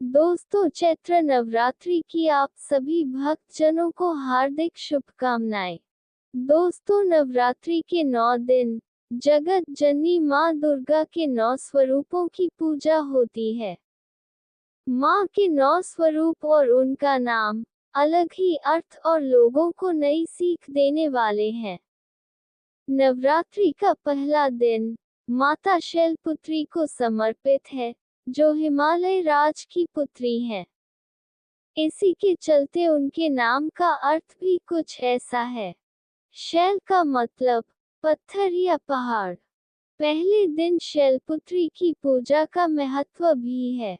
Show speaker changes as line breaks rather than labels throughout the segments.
दोस्तों, चैत्र नवरात्रि की आप सभी भक्तजनों को हार्दिक शुभकामनाएं। दोस्तों, नवरात्रि के 9 दिन जगत जननी माँ दुर्गा के 9 स्वरूपों की पूजा होती है। माँ के 9 स्वरूप और उनका नाम अलग ही अर्थ और लोगों को नई सीख देने वाले हैं। नवरात्रि का पहला दिन माता शैलपुत्री को समर्पित है, जो हिमालय राज की पुत्री हैं। इसी के चलते उनके नाम का अर्थ भी कुछ ऐसा है। शैल का मतलब पत्थर या पहाड़। पहले दिन शैलपुत्री की पूजा का महत्व भी है।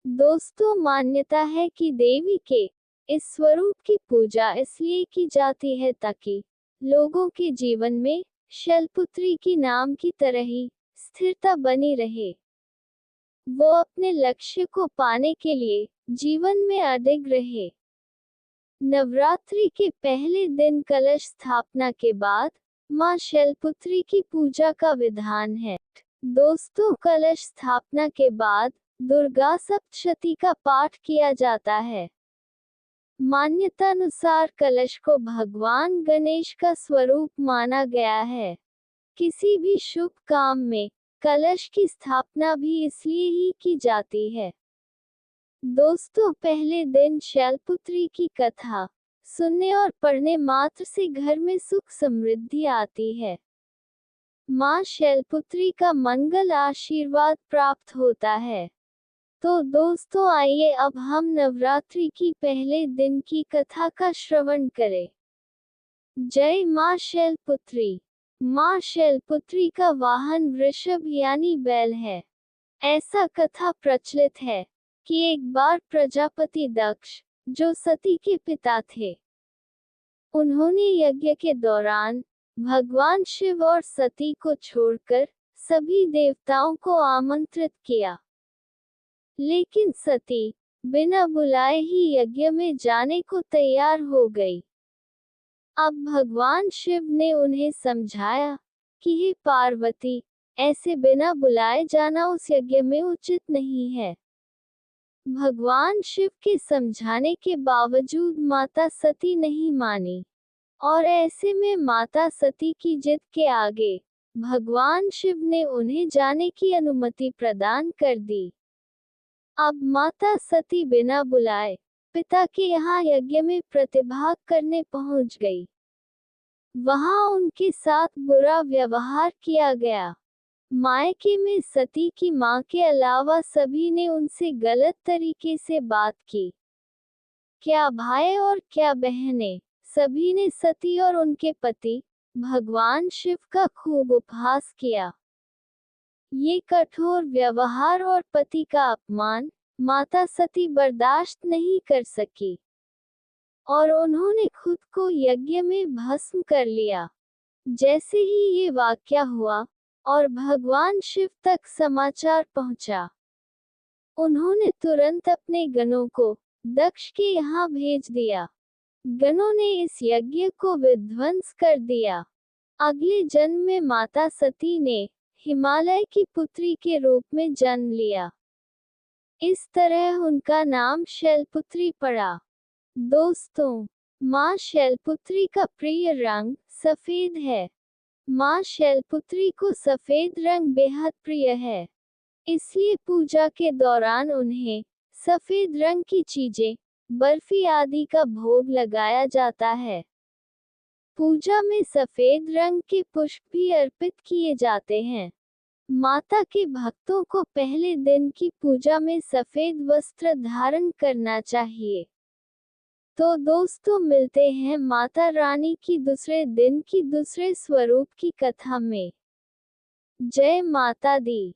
दोस्तों, मान्यता है कि देवी के इस स्वरूप की पूजा इसलिए की जाती है ताकि लोगों के जीवन में शैलपुत्री की नाम की तरह ही स्थिरता बनी रहे। वो अपने लक्ष्य को पाने के लिए जीवन में अडिग रहे। नवरात्रि के पहले दिन कलश स्थापना के बाद मां शैलपुत्री की पूजा का विधान है। दोस्तों, कलश स्थापना के बाद दुर्गा सप्तशती का पाठ किया जाता है। मान्यतानुसार कलश को भगवान गणेश का स्वरूप माना गया है। किसी भी शुभ काम में कलश की स्थापना भी इसलिए ही की जाती है। दोस्तों, पहले दिन शैलपुत्री की कथा सुनने और पढ़ने मात्र से घर में सुख समृद्धि आती है। मां शैलपुत्री का मंगल आशीर्वाद प्राप्त होता है। तो दोस्तों, आइए अब हम नवरात्रि की पहले दिन की कथा का श्रवण करें। जय मां शैलपुत्री। मां शैलपुत्री का वाहन वृषभ यानी बैल है। ऐसा कथा प्रचलित है कि एक बार प्रजापति दक्ष, जो सती के पिता थे, उन्होंने यज्ञ के दौरान भगवान शिव और सती को छोड़कर सभी देवताओं को आमंत्रित किया। लेकिन सती बिना बुलाए ही यज्ञ में जाने को तैयार हो गई। अब भगवान शिव ने उन्हें समझाया कि हे पार्वती, ऐसे बिना बुलाए जाना उस यज्ञ में उचित नहीं है। भगवान शिव के समझाने के बावजूद माता सती नहीं मानी, और ऐसे में माता सती की जिद के आगे भगवान शिव ने उन्हें जाने की अनुमति प्रदान कर दी। अब माता सती बिना बुलाए पिता के यहाँ यज्ञ में प्रतिभाग करने पहुंच गई। वहां उनके साथ बुरा व्यवहार किया गया। मायके में सती की मां के अलावा सभी ने उनसे गलत तरीके से बात की। क्या भाई और क्या बहनें, सभी ने सती और उनके पति भगवान शिव का खूब उपहास किया। ये कठोर व्यवहार और पति का अपमान माता सती बर्दाश्त नहीं कर सकी, और उन्होंने खुद को यज्ञ में भस्म कर लिया। जैसे ही ये वाकया हुआ और भगवान शिव तक समाचार पहुंचा, उन्होंने तुरंत अपने गणों को दक्ष के यहाँ भेज दिया। गणों ने इस यज्ञ को विध्वंस कर दिया। अगले जन्म में माता सती ने हिमालय की पुत्री के रूप में जन्म लिया। इस तरह उनका नाम शैलपुत्री पड़ा। दोस्तों, मां शैलपुत्री का प्रिय रंग सफेद है। मां शैलपुत्री को सफेद रंग बेहद प्रिय है, इसलिए पूजा के दौरान उन्हें सफेद रंग की चीजें, बर्फी आदि का भोग लगाया जाता है। पूजा में सफेद रंग के पुष्प भी अर्पित किए जाते हैं। माता के भक्तों को पहले दिन की पूजा में सफेद वस्त्र धारण करना चाहिए। तो दोस्तों, मिलते हैं माता रानी की दूसरे दिन की दूसरे स्वरूप की कथा में। जय माता दी।